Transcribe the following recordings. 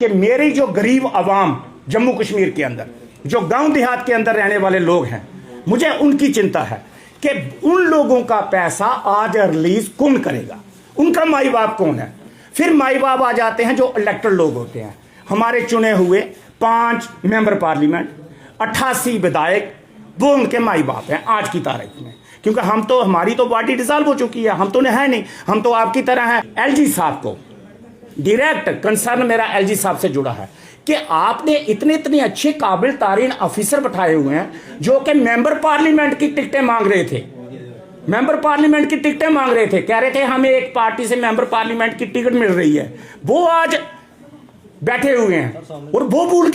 कि मेरी जो गरीब आवाम जम्मू कश्मीर के अंदर, जो गांव देहात के अंदर रहने वाले लोग हैं, मुझे उनकी चिंता है कि उन लोगों का पैसा आज रिलीज कौन करेगा, उनका माई बाप कौन है। फिर माई बाप आ जाते हैं जो इलेक्टेड लोग होते हैं, हमारे चुने हुए 5 मेंबर पार्लियामेंट, 88 विधायक, वो उनके माई बाप हैं आज की तारीख में। क्योंकि हम तो, हमारी तो पार्टी डिसॉल्व हो चुकी है, हम तो है नहीं, हम तो आपकी तरह हैं। एलजी साहब को डायरेक्ट कंसर्न मेरा एलजी साहब से जुड़ा है कि आपने इतने अच्छे काबिल तारीन ऑफिसर बैठाए हुए हैं जो कि मेंबर पार्लियामेंट की टिकटें मांग रहे थे, मेंबर पार्लियामेंट की टिकटें मांग रहे थे, कह रहे थे हमें एक पार्टी से मेंबर पार्लियामेंट की टिकट मिल रही है। वो आज बैठे हुए हैं और वो भूल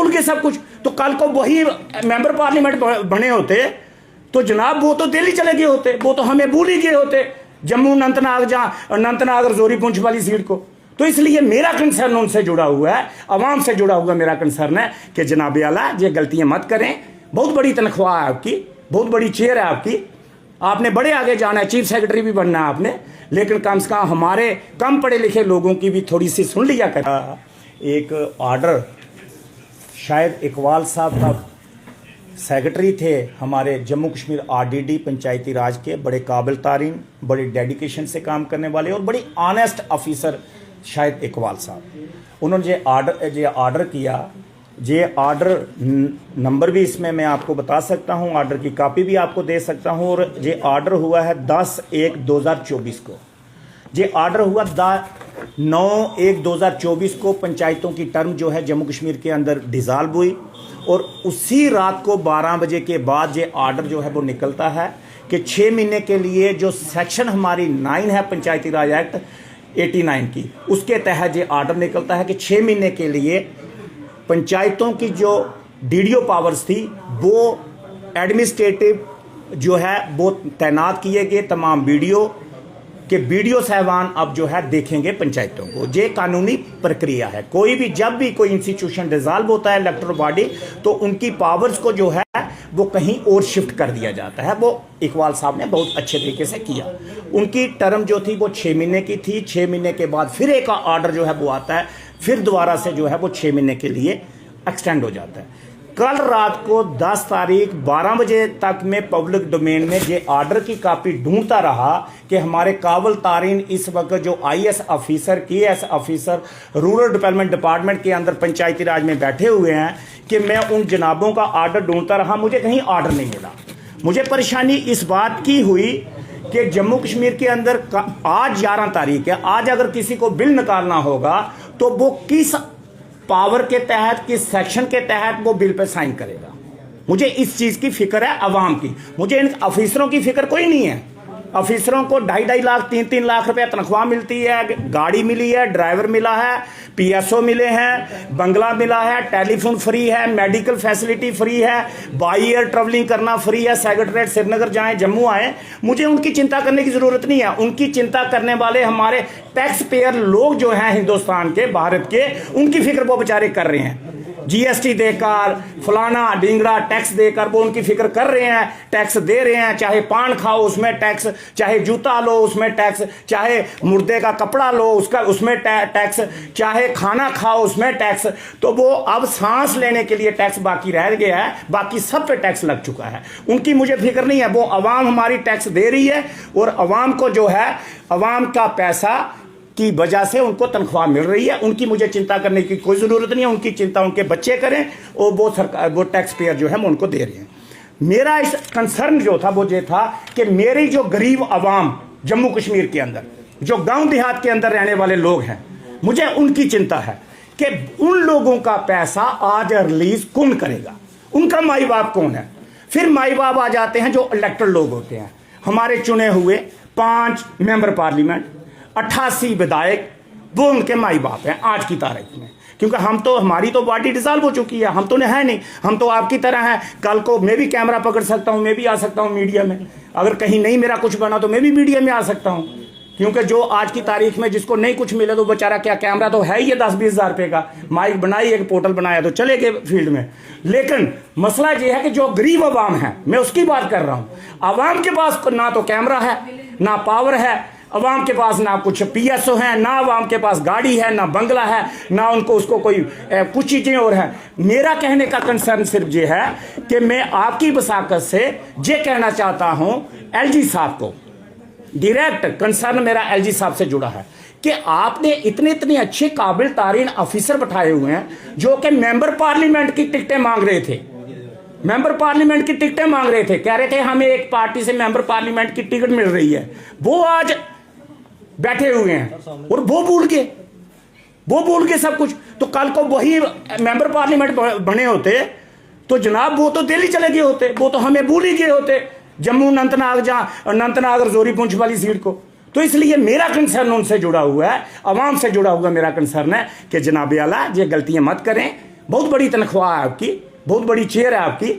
गए सब कुछ। तो कल को वही मेंबर पार्लियामेंट बने होते तो जनाब वो तो दिल्ली चले गए होते, वो तो हमें भूल ही गए होते, जम्मू अनंतनाग रजौरी पुंछ वाली सीट को। तो इसलिए मेरा कंसर्न उनसे जुड़ा हुआ है, आवाम से जुड़ा हुआ मेरा कंसर्न है कि जनाब आला ये गलतियां मत करें। बहुत बड़ी तनख्वाह है आपकी, बहुत बड़ी चेयर है आपकी, आपने बड़े आगे जाना है, चीफ सेक्रेटरी भी बनना है आपने, लेकिन कम से कम हमारे कम पढ़े लिखे लोगों की भी थोड़ी सी सुन लिया कर। एक ऑर्डर शायद इकबाल साहब का सेक्रेटरी थे हमारे जम्मू कश्मीर आरडीडी पंचायती राज के, बड़े काबिल तारीन, बड़े डेडिकेशन से काम करने वाले और बड़ी ऑनेस्ट ऑफिसर शायद इकबाल साहब, उन्होंने ये ऑर्डर किया। ये ऑर्डर नंबर भी इसमें मैं आपको बता सकता हूँ, ऑर्डर की कॉपी भी आपको दे सकता हूँ। और ये ऑर्डर हुआ है 10/1/2024 को, ये ऑर्डर हुआ 9/1/2024 को। पंचायतों की टर्म जो है जम्मू कश्मीर के अंदर डिज़ाल्व हुई और उसी रात को 12 बजे के बाद ये ऑर्डर जो है वो निकलता है कि 6 महीने के लिए जो सेक्शन हमारी 9 है पंचायती राज एक्ट 89 की, उसके तहत ये ऑर्डर निकलता है कि 6 महीने के लिए पंचायतों की जो डीडीओ पावर्स थी वो एडमिनिस्ट्रेटिव जो है वो तैनात किए गए। तमाम बीडीओ के बीडीओ साहबान अब जो है देखेंगे पंचायतों को। ये कानूनी प्रक्रिया है, कोई भी जब भी कोई इंस्टीट्यूशन डिसॉल्व होता है इलेक्टोरल बॉडी तो उनकी पावर्स को जो है वो कहीं और शिफ्ट कर दिया जाता है। वो इकबाल साहब ने बहुत अच्छे तरीके से किया। उनकी टर्म जो थी वो 6 महीने की थी, 6 महीने के बाद फिर एक ऑर्डर जो है वो आता है, फिर दोबारा से जो है वो 6 महीने के लिए एक्सटेंड हो जाता है। कल रात को 10 तारीख 12 बजे तक में पब्लिक डोमेन में ये ऑर्डर की कॉपी ढूंढता रहा कि हमारे काबिल तारीन इस वक्त जो IAS officer, KS officer rural development department के अंदर पंचायती राज में बैठे हुए हैं कि मैं उन जनाबों का ऑर्डर ढूंढता रहा, मुझे कहीं ऑर्डर नहीं मिला। मुझे परेशानी इस बात की हुई कि जम्मू कश्मीर के अंदर आज 11 तारीख है, आज अगर किसी को बिल निकालना होगा तो वो किस पावर के तहत, किस सेक्शन के तहत वो बिल पे साइन करेगा। मुझे इस चीज की फिक्र है आवाम की, मुझे इन ऑफिसरों की फिक्र कोई नहीं है। ऑफिसरों को 2.5 लाख 3-3 लाख रुपए तनख्वाह मिलती है, गाड़ी मिली है, ड्राइवर मिला है, PSO मिले हैं, बंगला मिला है, टेलीफोन फ्री है, मेडिकल फैसिलिटी फ्री है, बाई एयर ट्रेवलिंग करना फ्री है, सेक्रेटरीट श्रीनगर जाएं, जम्मू आए। मुझे उनकी चिंता करने की जरूरत नहीं है। उनकी चिंता करने वाले हमारे टैक्स पेयर लोग जो हैं हिंदुस्तान के, भारत के, उनकी फिक्र वो बेचारे कर रहे हैं। GST देकर, फलाना ढींगड़ा टैक्स देकर वो उनकी फिक्र कर रहे हैं, टैक्स दे रहे हैं। चाहे पान खाओ उसमें टैक्स, चाहे जूता लो उसमें टैक्स, चाहे मुर्दे का कपड़ा लो उसमें टैक्स, चाहे खाना खाओ उसमें टैक्स। तो वो अब सांस लेने के लिए टैक्स बाकी रह गया है, बाकी सब पे टैक्स लग चुका है। उनकी मुझे फिक्र नहीं है। वो अवाम हमारी टैक्स दे रही है और अवाम को जो है अवाम का पैसा की वजह से उनको तनख्वाह मिल रही है। उनकी मुझे चिंता करने की कोई जरूरत नहीं है। उनकी चिंता उनके बच्चे करें और वो सरकार, वो टैक्स पेयर जो है वो उनको दे रहे हैं। मेरा इस कंसर्न जो था वो ये था कि मेरी जो गरीब आवाम जम्मू कश्मीर के अंदर, जो गांव देहात के अंदर रहने वाले लोग हैं, मुझे उनकी चिंता है कि उन लोगों का पैसा आज रिलीज कौन करेगा, उनका माई बाप कौन है। फिर माई बाप आ जाते हैं जो इलेक्टेड लोग होते हैं, हमारे चुने हुए 5 मेंबर पार्लियामेंट, 88 विधायक, वो उनके माई बाप हैं आज की तारीख में। क्योंकि हम तो, हमारी तो पार्टी डिसॉल्व हो चुकी है, हम तो है नहीं, हम तो आपकी तरह हैं। कल को मैं भी कैमरा पकड़ सकता हूं, मैं भी आ सकता हूं मीडिया में, अगर कहीं नहीं मेरा कुछ बना तो मैं भी मीडिया में आ सकता हूं। क्योंकि जो आज की तारीख में जिसको नहीं कुछ मिले तो बेचारा क्या, कैमरा तो है ही है 10-20 हज़ार रुपये का, माइक बनाई, एक पोर्टल बनाया तो चले गए फील्ड में। लेकिन मसला ये है कि जो गरीब आवाम है, मैं उसकी बात कर रहा हूँ। आवाम के पास ना तो कैमरा है, ना पावर है, अवाम के पास ना कुछ PSO है, ना अवाम के पास गाड़ी है, ना बंगला है, ना उनको उसको कोई कुछ चीज़ें और हैं। मेरा कहने का कंसर्न सिर्फ ये है कि मैं आपकी बसाकत से ये कहना चाहता हूँ LG साहब को, डायरेक्ट कंसर्न मेरा LG साहब से जुड़ा है कि आपने इतने अच्छे काबिल तारीन ऑफिसर बैठाए हुए हैं जो कि मेंबर पार्लियामेंट की टिकटें मांग रहे थे, मेंबर पार्लियामेंट की टिकटें मांग रहे थे, कह रहे थे हमें एक पार्टी से मेंबर पार्लियामेंट की टिकट मिल रही है, वो आज बैठे हुए हैं और वो भूल के सब कुछ। तो कल को वही मेंबर पार्लियामेंट बने होते तो जनाब वो तो दिल्ली चले गए होते, वो तो हमें भूल ही गए होते, जम्मू अनंतनाग रजौरी पुंछ वाली सीट को। तो इसलिए मेरा कंसर्न उनसे जुड़ा हुआ है, अवाम से जुड़ा हुआ मेरा कंसर्न है कि जनाब आला ये गलतियां मत करें। बहुत बड़ी तनख्वाह है आपकी, बहुत बड़ी चेयर है आपकी,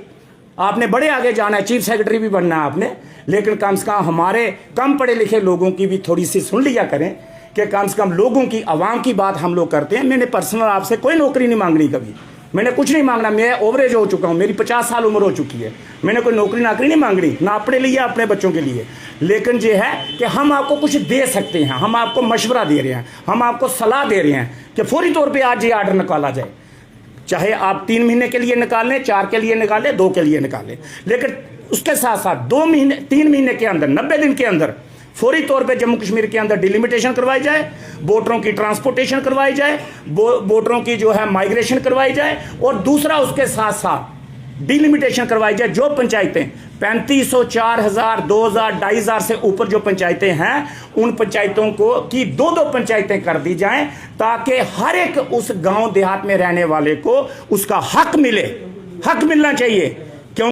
आपने बड़े आगे जाना है, चीफ सेक्रेटरी भी बनना है आपने, लेकिन कम से कम हमारे कम पढ़े लिखे लोगों की भी थोड़ी सी सुन लिया करें कि कम से कम लोगों की, अवाम की बात हम लोग करते हैं। मैंने पर्सनल आपसे कोई नौकरी नहीं मांगनी, कभी मैंने कुछ नहीं मांगना, मैं ओवरेज हो चुका हूँ, मेरी 50 साल उम्र हो चुकी है, मैंने कोई नौकरी नाकरी नहीं मांगनी, ना अपने लिए अपने बच्चों के लिए। लेकिन ये है कि हम आपको कुछ दे सकते हैं, हम आपको मशवरा दे रहे हैं, हम आपको सलाह दे रहे हैं कि फौरी तौर पर आज ये आर्डर निकाला जाए, चाहे आप 3 महीने के लिए निकालें, 4 के लिए निकालें, 2 के लिए निकालें, लेकिन उसके साथ साथ 2 महीने 3 महीने के अंदर 90 दिन के अंदर फौरी तौर पे जम्मू कश्मीर के अंदर डिलिमिटेशन करवाई जाए, वोटरों की ट्रांसपोर्टेशन करवाई जाए, वोटरों की जो है माइग्रेशन करवाई जाए, और दूसरा उसके साथ साथ डिलिमिटेशन करवाई जाए। जो पंचायतें 3500, 4000, 2000, 2500 से ऊपर जो पंचायतें हैं, उन पंचायतों को की 2-2 पंचायतें कर दी जाएं, ताकि हर एक उस गांव देहात में रहने वाले को उसका हक मिले, हक मिलना चाहिए।